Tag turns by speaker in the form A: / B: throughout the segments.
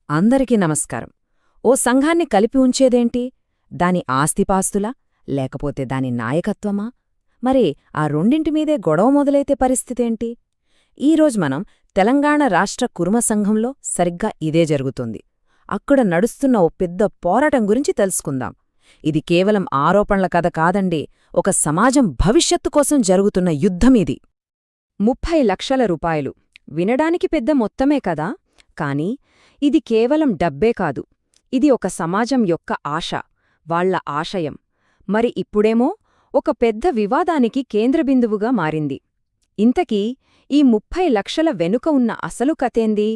A: అందరికీ నమస్కారం. ఓ సంఘాన్ని కలిపి ఉంచేదేంటి? దాని ఆస్తిపాస్తులా లేకపోతే దాని నాయకత్వమా? మరి ఆ రెండింటిమీదే గొడవ మొదలైతే పరిస్థితేంటి? ఈరోజు మనం తెలంగాణ రాష్ట్ర కుర్మ సంఘంలో సరిగ్గా ఇదే జరుగుతుంది. అక్కడ నడుస్తున్న ఓ పెద్ద పోరాటం గురించి తెలుసుకుందాం. ఇది కేవలం ఆరోపణల కథ కాదండి, ఒక సమాజం భవిష్యత్తు కోసం జరుగుతున్న యుద్ధమిది. 30 లక్షల రూపాయలు వినడానికి పెద్ద మొత్తమే కదా, కానీ ఇది కేవలం డబ్బే కాదు, ఇది ఒక సమాజం యొక్క ఆశ, వాళ్ల ఆశయం. మరి ఇప్పుడేమో ఒక పెద్ద వివాదానికి కేంద్రబిందువుగా మారింది. ఇంతకీ ఈ 30 లక్షల వెనుక ఉన్న అసలు కథేంది?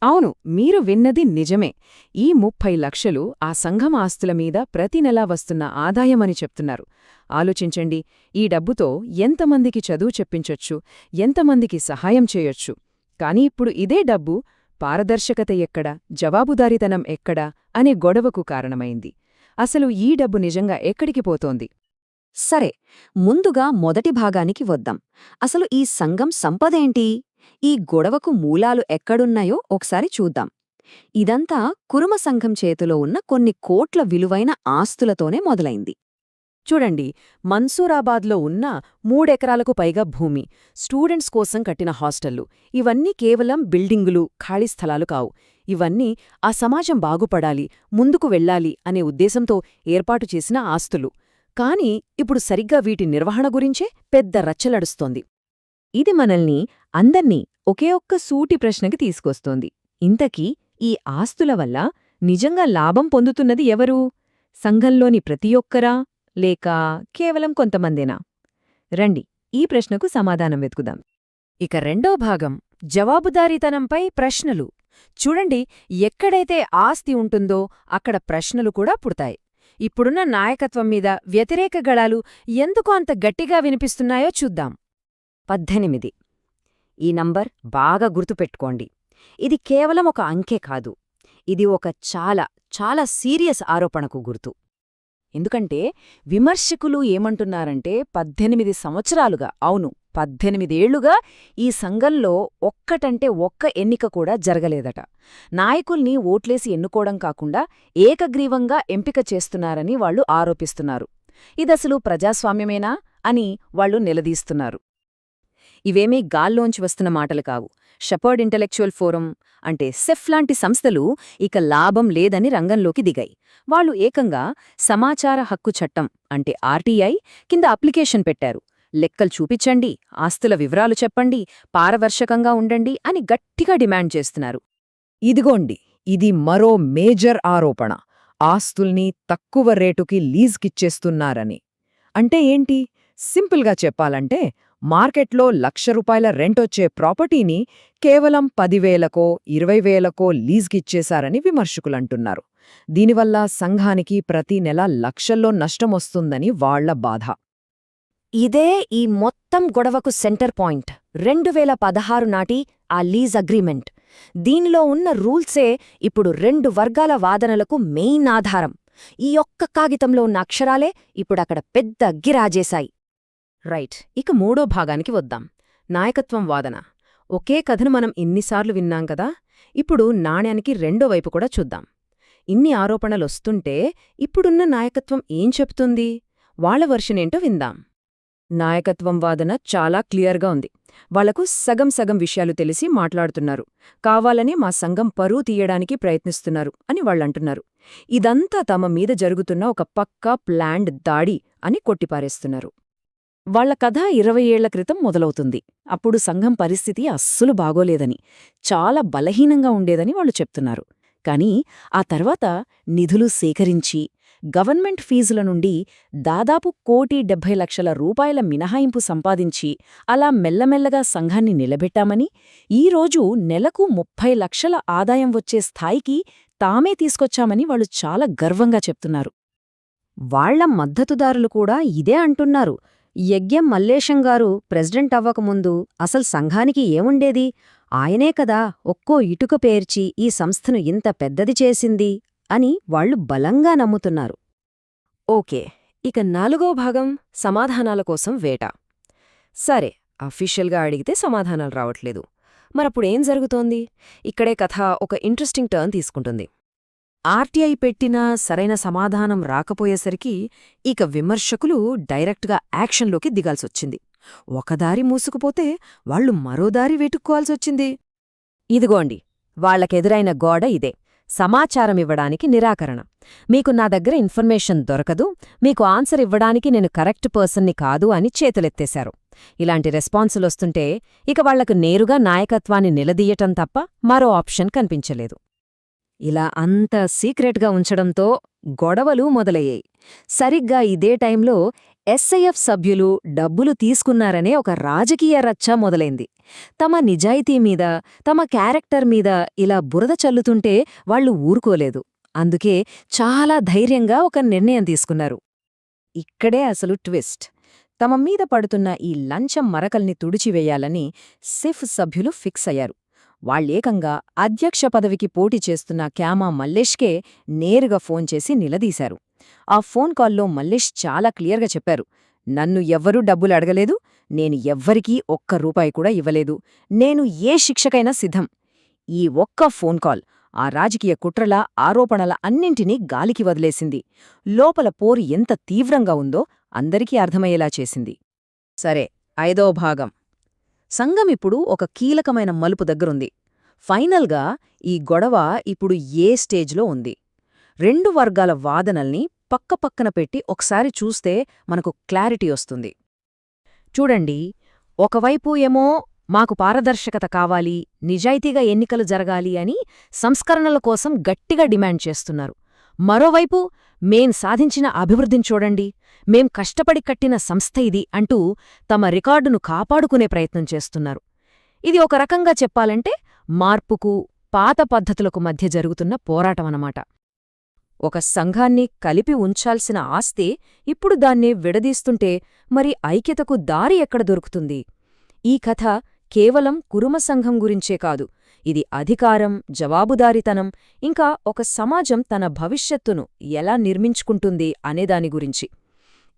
A: అవును, మీరు విన్నది నిజమే. ఈ 30 లక్షలు ఆ సంఘం ఆస్తుల మీద ప్రతి నెలా వస్తున్న ఆదాయమని చెప్తున్నారు. ఆలోచించండి, ఈ డబ్బుతో ఎంతమందికి చదువు చెప్పించొచ్చు, ఎంతమందికి సహాయం చేయొచ్చు. కాని ఇప్పుడు ఇదే డబ్బు పారదర్శకత ఎక్కడ, జవాబుదారీతనం ఎక్కడ అనే గొడవకు కారణమైంది. అసలు ఈ డబ్బు నిజంగా ఎక్కడికి పోతోంది?
B: సరే, ముందుగా మొదటి భాగానికి వద్దాం. అసలు ఈ సంఘం సంపదేంటి? ఈ గొడవకు మూలాలు ఎక్కడున్నాయో ఒకసారి చూద్దాం. ఇదంతా కురుమ సంఘం చేతిలో ఉన్న కొన్ని కోట్ల విలువైన ఆస్తులతోనే మొదలైంది.
A: చూడండి, మన్సూరాబాద్లో ఉన్న 3 ఎకరాలకు పైగా భూమి, స్టూడెంట్స్ కోసం కట్టిన హాస్టళ్లు, ఇవన్నీ కేవలం బిల్డింగులు, ఖాళీ స్థలాలు కావు. ఇవన్నీ ఆ సమాజం బాగుపడాలి, ముందుకు వెళ్లాలి అనే ఉద్దేశంతో ఏర్పాటు చేసిన ఆస్తులు. కాని ఇప్పుడు సరిగ్గా వీటి నిర్వహణ గురించే పెద్ద రచ్చలడుస్తోంది.
B: ఇది మనల్ని అందర్నీ ఒకే ఒక్క సూటి ప్రశ్నకి తీసుకొస్తోంది. ఇంతకీ ఈ ఆస్తుల వల్ల నిజంగా లాభం పొందుతున్నది ఎవరు? సంఘంలోని ప్రతి ఒక్కరా, లేక కేవలం కొంతమందేనా? రండి, ఈ ప్రశ్నకు సమాధానం వెతుకుదాం.
A: ఇక రెండో భాగం, జవాబుదారీతనంపై ప్రశ్నలు. చూడండి, ఎక్కడైతే ఆస్తి ఉంటుందో అక్కడ ప్రశ్నలు కూడా పుడతాయి. ఇప్పుడున్న నాయకత్వం మీద వ్యతిరేక గళాలు ఎందుకు అంత గట్టిగా వినిపిస్తున్నాయో చూద్దాం.
B: 18. ఈ నంబర్ బాగా గుర్తుపెట్టుకోండి. ఇది కేవలం ఒక అంకె కాదు, ఇది ఒక చాలా చాలా సీరియస్ ఆరోపణకు గుర్తు.
A: ఎందుకంటే విమర్శకులు ఏమంటున్నారంటే 18 సంవత్సరాలుగా, అవును 18 ఏళ్లుగా ఈ సంఘంలో ఒక్కటంటే ఒక్క ఎన్నిక కూడా జరగలేదట. నాయకుల్ని ఓట్లేసి ఎన్నుకోవడం కాకుండా ఏకగ్రీవంగా ఎంపిక చేస్తున్నారని వాళ్లు ఆరోపిస్తున్నారు. ఇదసలు ప్రజాస్వామ్యమేనా అని వాళ్లు నిలదీస్తున్నారు.
B: ఇవేమీ గాల్లోంచి వస్తున్న మాటలు కావు. షెపర్డ్ ఇంటలెక్చువల్ ఫోరం అంటే సెఫ్ లాంటి సంస్థలు ఇక లాభం లేదని రంగంలోకి దిగాయి. వాళ్లు ఏకంగా సమాచార హక్కు చట్టం అంటే ఆర్టీఐ కింద అప్లికేషన్ పెట్టారు. లెక్కలు చూపించండి, ఆస్తుల వివరాలు చెప్పండి, పారదర్శకంగా ఉండండి అని గట్టిగా డిమాండ్ చేస్తున్నారు.
A: ఇదిగోండి, ఇది మరో మేజర్ ఆరోపణ, ఆస్తుల్ని తక్కువ రేటుకి లీజ్కిచ్చేస్తున్నారని. అంటే ఏంటి? సింపుల్గా చెప్పాలంటే మార్కెట్లో ₹1,00,000 రెంటొచ్చే ప్రాపర్టీని కేవలం 10,000కో 20,000కో లీజ్కిచ్చేశారని విమర్శకులంటున్నారు. దీనివల్ల సంఘానికి ప్రతి నెల లక్షల్లో నష్టమొస్తుందని వాళ్ల బాధ.
B: ఇదే ఈ మొత్తం గొడవకు సెంటర్ పాయింట్. 2016 నాటి ఆ లీజ్ అగ్రీమెంట్. దీనిలో ఉన్న రూల్సే ఇప్పుడు 2 వర్గాల వాదనలకు మెయిన్ ఆధారం. ఈ ఒక్క కాగితంలో ఉన్న అక్షరాలే ఇప్పుడక్కడ పెద్ద గిరాజేశాయి.
A: రైట్, ఇక మూడో భాగానికి వద్దాం, నాయకత్వం వాదన. ఒకే కథను మనం ఇన్నిసార్లు విన్నాం కదా, ఇప్పుడు నాణ్యానికి రెండో వైపు కూడా చూద్దాం. ఇన్ని ఆరోపణలొస్తుంటే ఇప్పుడున్న నాయకత్వం ఏం చెప్తుంది? వాళ్ల వర్షనేంటో విందాం. నాయకత్వం వాదన చాలా క్లియర్గా ఉంది. వాళ్లకు సగం సగం విషయాలు తెలిసి మాట్లాడుతున్నారు. కావాలని మా సంఘం పరువు తీయడానికి ప్రయత్నిస్తున్నారు అని వాళ్లంటున్నారు. ఇదంతా తమ మీద జరుగుతున్న ఒక పక్కా ప్లాన్డ్ దాడి అని కొట్టిపారేస్తున్నారు. వాళ్ల కథ 20 ఏళ్ల క్రితం మొదలవుతుంది. అప్పుడు సంఘం పరిస్థితి అస్సలు బాగోలేదని, చాలా బలహీనంగా ఉండేదని వాళ్లు చెప్తున్నారు. కానీ ఆ తర్వాత నిధులు సేకరించి గవర్నమెంట్ ఫీజుల నుండి దాదాపు ₹1,70,00,000 మినహాయింపు సంపాదించి అలా మెల్లమెల్లగా సంఘాన్ని నిలబెట్టామని, ఈరోజు నెలకు 30 లక్షల ఆదాయం వచ్చే స్థాయికి తామే తీసుకొచ్చామని వాళ్లు చాలా గర్వంగా చెప్తున్నారు.
B: వాళ్ల మద్దతుదారులు కూడా ఇదే అంటున్నారు. యజ్ఞం మల్లేశంగారు ప్రెసిడెంట్ అవ్వకముందు అసలు సంఘానికి ఏముండేది? ఆయనే కదా ఒక్కో ఇటుక పేర్చి ఈ సంస్థను ఇంత పెద్దది చేసింది అని వాళ్లు బలంగా నమ్ముతున్నారు.
A: ఓకే, ఇక 4వ భాగం, సమాధానాల కోసం వేట. సరే, అఫీషియల్గా అడిగితే సమాధానాలు రావట్లేదు.
B: మరప్పుడేం జరుగుతోంది? ఇక్కడే కథ ఒక ఇంట్రెస్టింగ్ టర్న్ తీసుకుంటుంది. ఆర్టీఐ పెట్టినా సరైన సమాధానం రాకపోయేసరికి ఇక విమర్శకులు డైరెక్ట్గా యాక్షన్లోకి దిగాల్సొచ్చింది. ఒకదారి మూసుకుపోతే వాళ్లు మరోదారి వెతుక్కోవాల్సొచ్చింది. ఇదిగోండి, వాళ్లకెదురైన గోడ ఇదే. సమాచారమివ్వడానికి నిరాకరణ. మీకు నా దగ్గర ఇన్ఫర్మేషన్ దొరకదు, మీకు ఆన్సర్ ఇవ్వడానికి నేను కరెక్ట్ పర్సన్ని కాదు అని చేతులెత్తేశారు. ఇలాంటి రెస్పాన్సులొస్తుంటే ఇక వాళ్లకు నేరుగా నాయకత్వాన్ని నిలదీయటం తప్ప మరో ఆప్షన్ కనిపించలేదు. ఇలా అంత సీక్రెట్గా ఉంచడంతో గొడవలు మొదలయ్యాయి. సరిగ్గా ఇదే టైంలో ఎస్ఐఎఫ్ సభ్యులు డబ్బులు తీసుకున్నారనే ఒక రాజకీయ రచ్చ మొదలైంది. తమ నిజాయితీ మీద, తమ క్యారెక్టర్ మీద ఇలా బురద చల్లుతుంటే వాళ్లు ఊరుకోలేదు. అందుకే చాలా ధైర్యంగా ఒక నిర్ణయం తీసుకున్నారు. ఇక్కడే అసలు ట్విస్ట్. తమ మీద పడుతున్న ఈ లంచం మరకల్ని తుడిచివేయాలని సిఫ్ సభ్యులు ఫిక్స్ అయ్యారు. వాళ్లేకంగా అధ్యక్ష పదవికి పోటీ చేస్తున్న క్యామా మల్లేష్కే నేరుగా ఫోన్ చేసి నిలదీశారు. ఆ ఫోన్ కాల్లో మల్లేష్ చాలా క్లియర్గా చెప్పారు, నన్ను ఎవ్వరూ డబ్బులు అడగలేదు, నేను ఎవ్వరికీ ఒక్క రూపాయి కూడా ఇవ్వలేదు, నేను ఏ శిక్షకైనా సిద్ధం. ఈ ఒక్క ఫోన్ కాల్ ఆ రాజకీయ కుట్రల, ఆరోపణల అన్నింటినీ గాలికి వదిలేసింది. లోపల పోరు ఎంత తీవ్రంగా ఉందో అందరికీ అర్థమయ్యేలా చేసింది. సరే, 5వ భాగం. సంఘమిప్పుడు ఒక కీలకమైన మలుపు దగ్గరుంది. ఫైనల్గా ఈ గొడవ ఇప్పుడు ఏ స్టేజ్లో ఉంది? 2 వర్గాల వాదనల్ని పక్కపక్కన పెట్టి ఒకసారి చూస్తే మనకు క్లారిటీ వస్తుంది. చూడండి, ఒకవైపు ఏమో మాకు పారదర్శకత కావాలి, నిజాయితీగా ఎన్నికలు జరగాలి అని సంస్కరణల కోసం గట్టిగా డిమాండ్ చేస్తున్నారు. మరోవైపు మేం సాధించిన అభివృద్ధిని చూడండి, మేం కష్టపడి కట్టిన సంస్థ ఇది అంటూ తమ రికార్డును కాపాడుకునే ప్రయత్నం చేస్తున్నారు. ఇది ఒక రకంగా చెప్పాలంటే మార్పుకు, పాత పద్ధతులకు మధ్య జరుగుతున్న పోరాటమన్నమాట. ఒక సంఘాన్ని కలిపి ఉంచాల్సిన ఆస్తే ఇప్పుడు దాన్నే విడదీస్తుంటే మరి ఐక్యతకు దారి ఎక్కడ దొరుకుతుంది? ఈ కథ కేవలం కురుమ సంఘం గురించే కాదు, ఇది అధికారం, జవాబుదారీతనం, ఇంకా ఒక సమాజం తన భవిష్యత్తును ఎలా నిర్మించుకుంటుంది అనేదాని గురించి.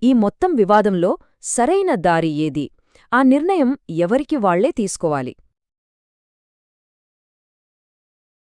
B: ఈ మొత్తం వివాదంలో సరైన దారి ఏది? ఆ నిర్ణయం ఎవరికి వాళ్లే తీసుకోవాలి.